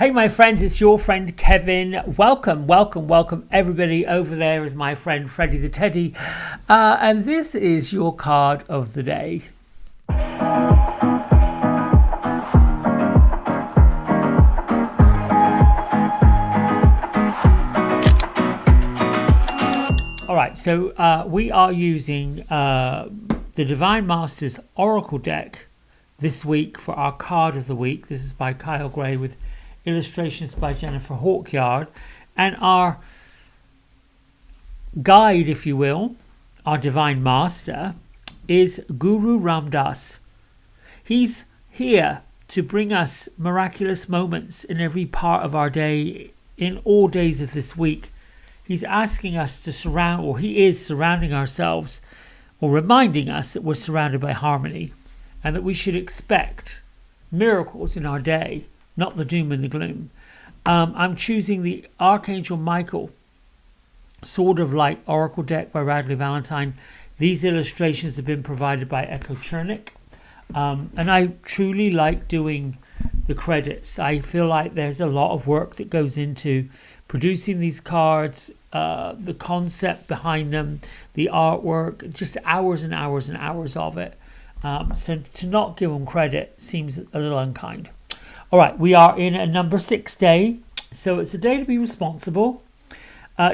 Hey my friends, it's your friend Kevin. Welcome everybody. Over there is my friend Freddie the Teddy. And this is your card of the day. Alright, so we are using the Divine Masters Oracle deck this week for our card of the week. This is by Kyle Gray with illustrations by Jennifer Hawkyard, and our guide, if you will, our divine master, is Guru Ram Dass. He's here to bring us miraculous moments in every part of our day, in all days of this week. He's asking us to surround, or he is surrounding ourselves, or reminding us that we're surrounded by harmony and that we should expect miracles in our day, not the doom and the gloom. I'm choosing the Archangel Michael Sword of Light Oracle deck by Radley Valentine. These illustrations have been provided by Echo Chernik. And I truly like doing the credits. I feel like there's a lot of work that goes into producing these cards, the concept behind them, the artwork, just hours and hours and hours of it. So to not give them credit seems a little unkind. All right, we are in a number 6 day, so it's a day to be responsible.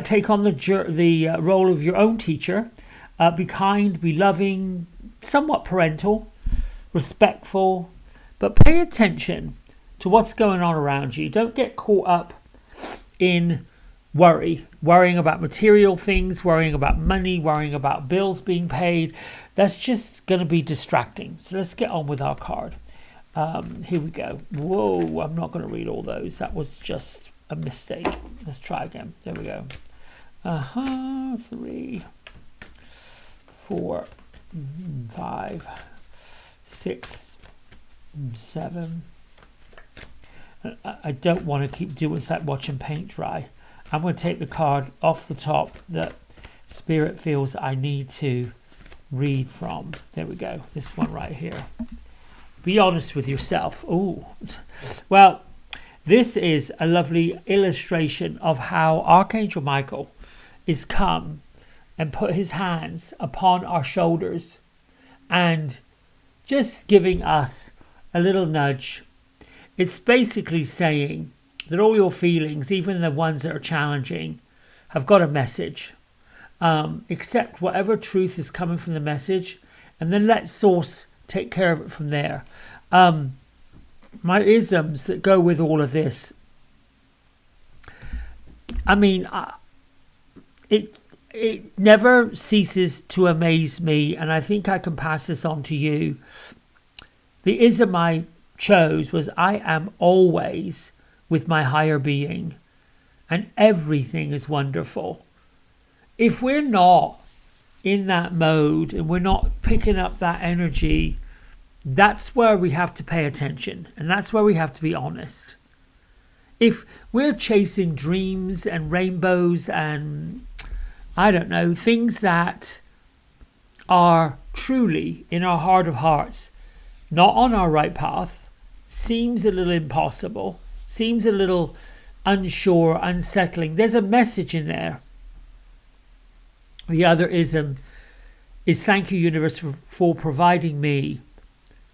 Take on the role of your own teacher. Be kind, be loving, somewhat parental, respectful, but pay attention to what's going on around you. Don't get caught up in worrying about material things, worrying about money, worrying about bills being paid. That's just going to be distracting. So let's get on with our card. Here we go. Whoa, I'm not going to read all those. That was just a mistake. Let's try again. There we go. 3, 4, 5, 6, 7. I don't want to keep doing it's like watching paint dry. I'm going to take the card off the top that Spirit feels I need to read from. There we go. This one right here. Be honest with yourself. Oh, well, this is a lovely illustration of how Archangel Michael is come and put his hands upon our shoulders and just giving us a little nudge. It's basically saying that all your feelings, even the ones that are challenging, have got a message. Accept whatever truth is coming from the message, and then let Source take care of it from there. My isms that go with all of this. I mean, it never ceases to amaze me, and I think I can pass this on to you. The ism I chose was, I am always with my higher being, and everything is wonderful. If we're not in that mode and we're not picking up that energy, that's where we have to pay attention, and that's where we have to be honest. If we're chasing dreams and rainbows and, I don't know, things that are truly in our heart of hearts, not on our right path, seems a little impossible, seems a little unsure, unsettling. There's a message in there. The other ism is, thank you, universe, for providing me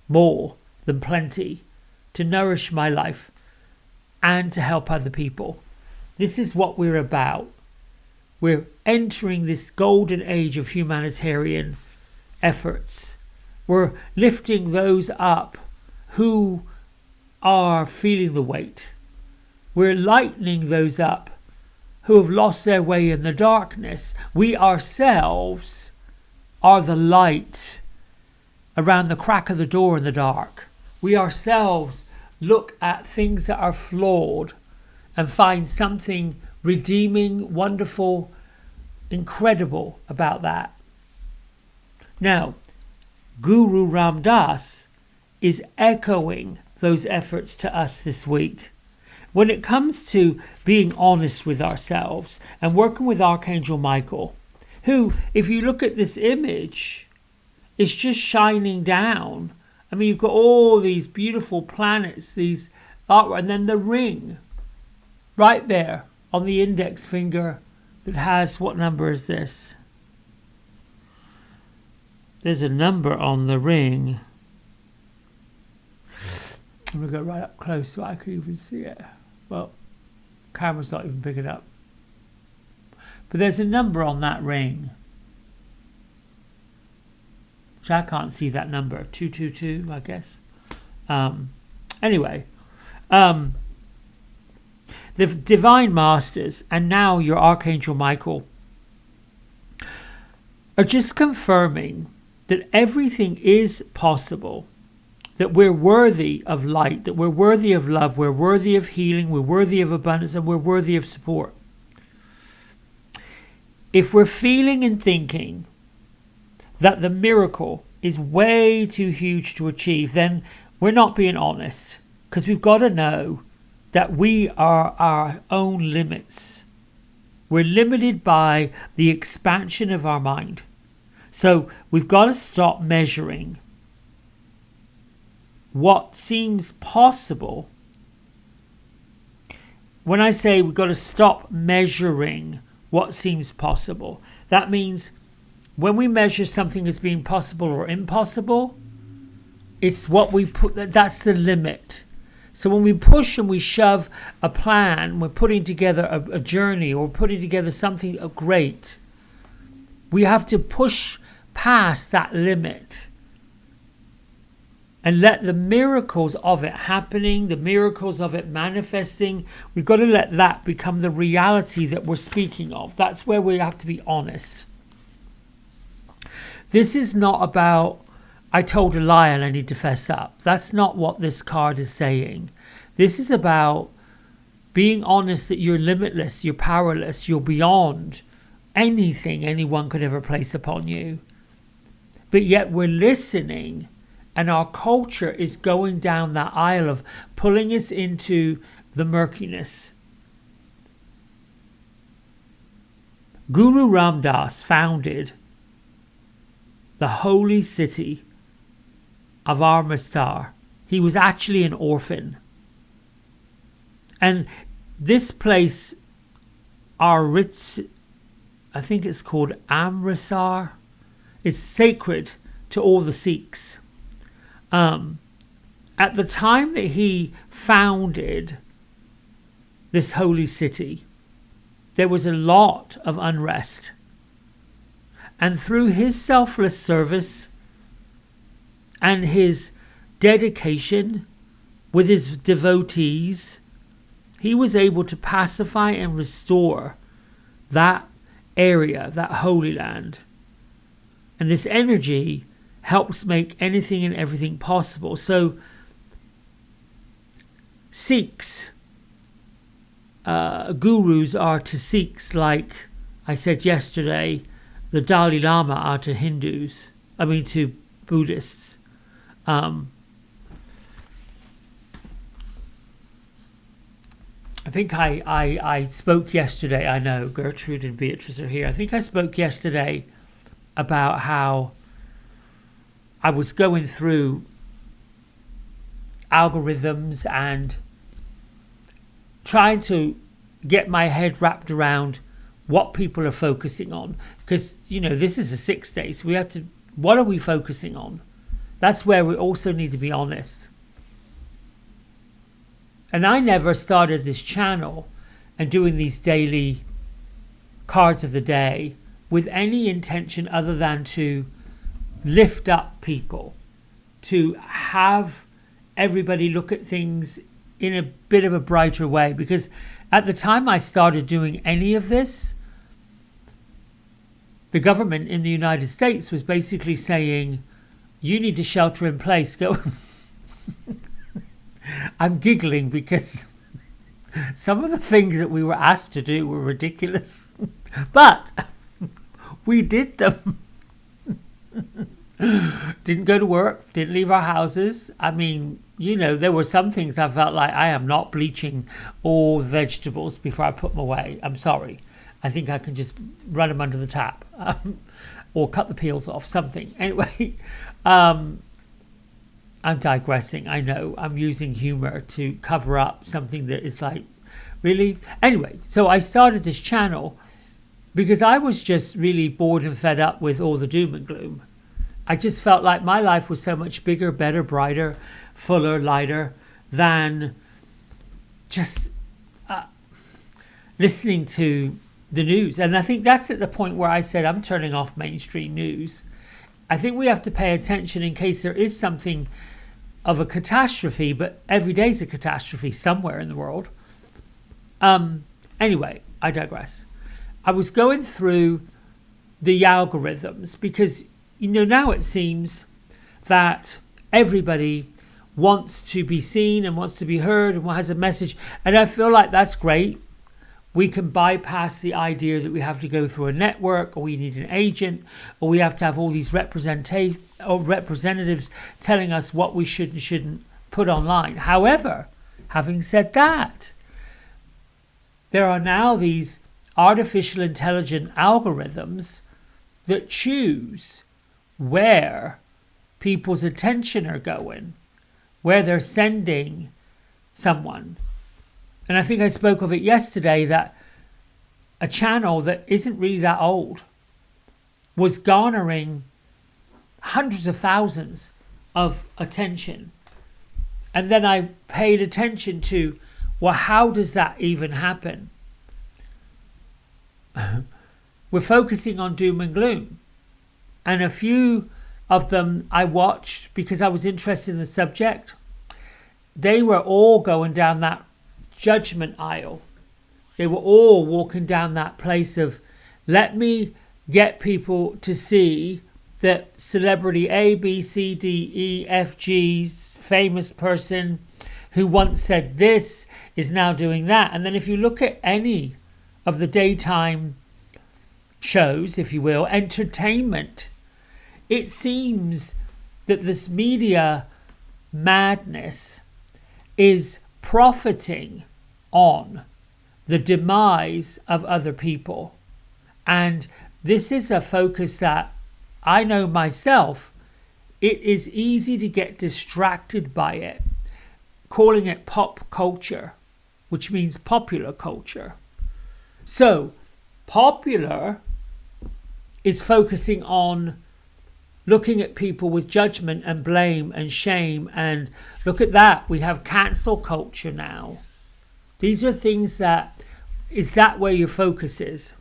more than plenty to nourish my life and to help other people. This is what we're about. We're entering this golden age of humanitarian efforts. We're lifting those up who are feeling the weight. We're lightening those up who have lost their way in the darkness. We ourselves are the light around the crack of the door in the dark. We ourselves look at things that are flawed and find something redeeming, wonderful, incredible about that. Now, Guru Ram Dass is echoing those efforts to us this week. When it comes to being honest with ourselves and working with Archangel Michael, who, if you look at this image, is just shining down. I mean, you've got all these beautiful planets, these artwork, and then the ring right there on the index finger that has, what number is this? There's a number on the ring. I'm going to go right up close so I can even see it. Well, camera's not even big enough. But there's a number on that ring. Which I can't see that number. 222, I guess. Anyway. The Divine Masters, and now your Archangel Michael, are just confirming that everything is possible. That we're worthy of light, that we're worthy of love, we're worthy of healing, we're worthy of abundance, and we're worthy of support. If we're feeling and thinking that the miracle is way too huge to achieve, then we're not being honest. Because we've got to know that we are our own limits. We're limited by the expansion of our mind. So we've got to stop measuring what seems possible. When I say we've got to stop measuring what seems possible, that means when we measure something as being possible or impossible, it's what we put, that's the limit. So when we push and we shove a plan, we're putting together a journey, or putting together something great, we have to push past that limit and let the miracles of it happening, the miracles of it manifesting, we've got to let that become the reality that we're speaking of. That's where we have to be honest. This is not about, I told a lie and I need to fess up. That's not what this card is saying. This is about being honest that you're limitless, you're powerless, you're beyond anything anyone could ever place upon you. But yet we're listening, and our culture is going down that aisle of pulling us into the murkiness. Guru Ram Dass founded the holy city of Amritsar. He was actually an orphan. And this place, I think it's called Amritsar, is sacred to all the Sikhs. At the time that he founded this holy city, there was a lot of unrest. And through his selfless service and his dedication with his devotees, he was able to pacify and restore that area, that holy land. And this energy helps make anything and everything possible. So Sikhs, gurus are to Sikhs like I said yesterday, the Dalai Lama are to Hindus, to Buddhists. I think I spoke yesterday, I know Gertrude and Beatrice are here. I think I spoke yesterday about how I was going through algorithms and trying to get my head wrapped around what people are focusing on. Because, this is a 6 day, so we have to, what are we focusing on? That's where we also need to be honest. And I never started this channel and doing these daily cards of the day with any intention other than to lift up people, to have everybody look at things in a bit of a brighter way. Because at the time I started doing any of this, the government in the United States was basically saying, you need to shelter in place. Go. I'm giggling because some of the things that we were asked to do were ridiculous. But we did them. Didn't go to work, didn't leave our houses. There were some things I felt like I am not bleaching all the vegetables before I put them away. I'm sorry. I think I can just run them under the tap or cut the peels off, something. Anyway, I'm digressing. I know I'm using humor to cover up something that is like Really? Anyway, so I started this channel because I was just really bored and fed up with all the doom and gloom. I just felt like my life was so much bigger, better, brighter, fuller, lighter than just listening to the news. And I think that's at the point where I said I'm turning off mainstream news. I think we have to pay attention in case there is something of a catastrophe, but every day's a catastrophe somewhere in the world. Anyway, I digress. I was going through the algorithms because, now it seems that everybody wants to be seen and wants to be heard and has a message. And I feel like that's great. We can bypass the idea that we have to go through a network, or we need an agent, or we have to have all these representatives telling us what we should and shouldn't put online. However, having said that, there are now these artificial intelligent algorithms that choose where people's attention are going, where they're sending someone. And I think I spoke of it yesterday that a channel that isn't really that old was garnering hundreds of thousands of attention. And then I paid attention to, well, how does that even happen? We're focusing on doom and gloom. And a few of them I watched because I was interested in the subject. They were all going down that judgment aisle. They were all walking down that place of, let me get people to see that celebrity A, B, C, D, E, F, G, famous person who once said this is now doing that. And then if you look at any of the daytime shows, if you will, entertainment, it seems that this media madness is profiting on the demise of other people. And this is a focus that I know myself, it is easy to get distracted by it, calling it pop culture, which means popular culture. So popular is focusing on looking at people with judgment and blame and shame, and look at that, we have cancel culture now. These are things that, is that where your focus is?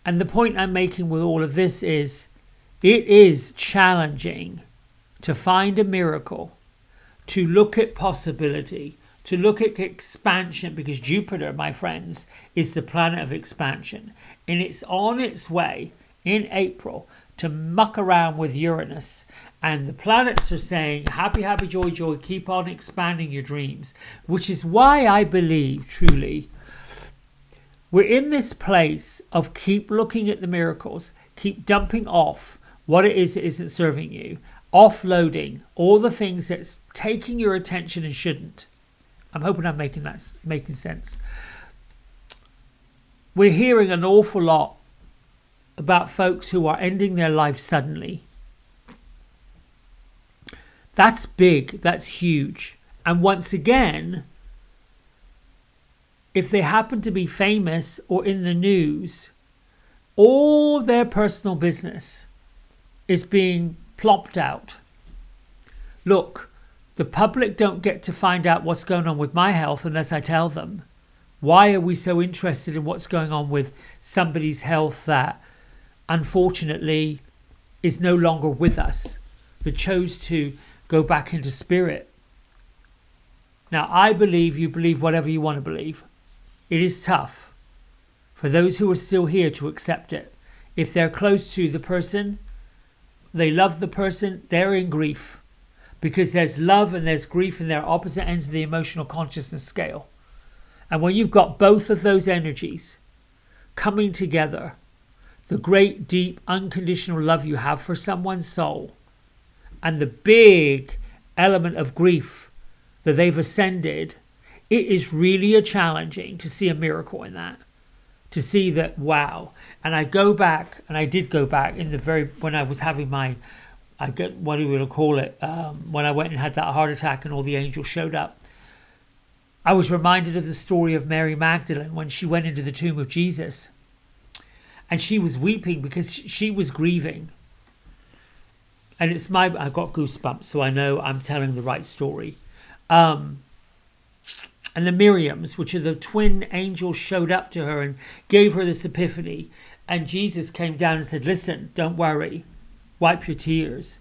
And the point I'm making with all of this is, it is challenging to find a miracle, to look at possibility, to look at expansion, because Jupiter, my friends, is the planet of expansion. And it's on its way in April to muck around with Uranus. And the planets are saying, happy, happy, joy, joy, keep on expanding your dreams. Which is why I believe, truly, we're in this place of keep looking at the miracles, keep dumping off what it is that isn't serving you, offloading all the things that's taking your attention and shouldn't. I'm hoping I'm making sense. We're hearing an awful lot about folks who are ending their life suddenly. That's big, that's huge. And once again, if they happen to be famous or in the news, all their personal business is being plopped out. Look, the public don't get to find out what's going on with my health unless I tell them. Why are we so interested in what's going on with somebody's health that unfortunately is no longer with us, that chose to go back into spirit? Now, I believe you believe whatever you want to believe. It is tough for those who are still here to accept it. If they're close to the person, they love the person, they're in grief. Because there's love and there's grief, and they're opposite ends of the emotional consciousness scale. And when you've got both of those energies coming together, the great, deep, unconditional love you have for someone's soul, and the big element of grief that they've ascended, it is really challenging to see a miracle in that. To see that, wow. And I go back, and I did go back when I was having my, what do you want to call it, when I went and had that heart attack and all the angels showed up. I was reminded of the story of Mary Magdalene when she went into the tomb of Jesus. And she was weeping because she was grieving. And I've got goosebumps, so I know I'm telling the right story. And the Miriams, which are the twin angels, showed up to her and gave her this epiphany. And Jesus came down and said, listen, don't worry. Wipe your tears.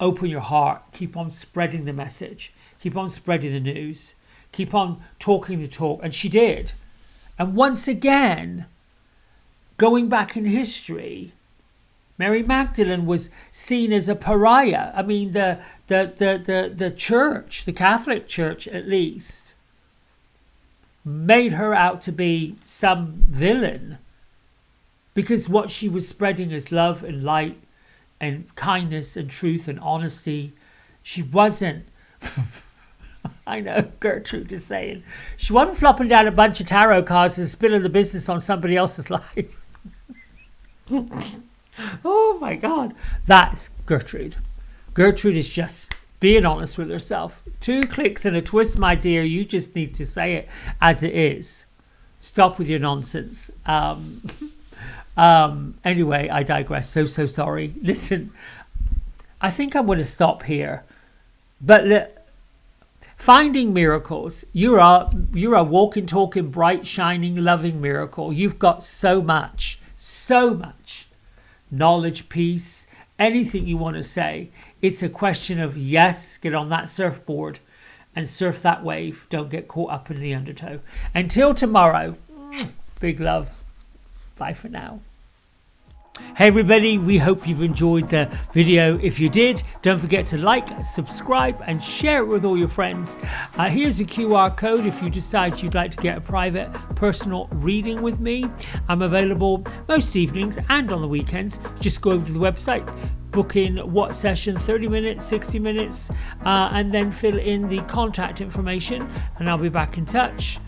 Open your heart. Keep on spreading the message. Keep on spreading the news. Keep on talking the talk. And she did. And once again, going back in history, Mary Magdalene was seen as a pariah. I mean, the church, the Catholic Church at least, made her out to be some villain, because what she was spreading is love and light and kindness and truth and honesty. She wasn't, I know Gertrude is saying, she wasn't flopping down a bunch of tarot cards and spilling the business on somebody else's life. Oh my God, that's Gertrude. Gertrude is just being honest with herself. 2 clicks and a twist, my dear. You just need to say it as it is. Stop with your nonsense. Anyway, I digress. So sorry. Listen, I think I'm going to stop here. But finding miracles, you're a walking, talking, bright, shining, loving miracle. You've got so much knowledge, peace, anything you want to say. It's a question of, yes, get on that surfboard and surf that wave. Don't get caught up in the undertow. Until tomorrow, big love. Bye for now. Hey everybody, we hope you've enjoyed the video. If you did, don't forget to like, subscribe and share it with all your friends. Here's a QR code if you decide you'd like to get a private personal reading with me. I'm available most evenings and on the weekends. Just go over to the website, book in what session, 30 minutes, 60 minutes, and then fill in the contact information and I'll be back in touch.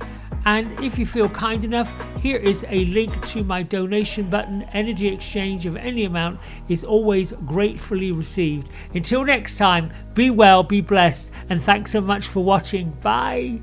And if you feel kind enough, here is a link to my donation button. Energy exchange of any amount is always gratefully received. Until next time, be well, be blessed, and thanks so much for watching. Bye.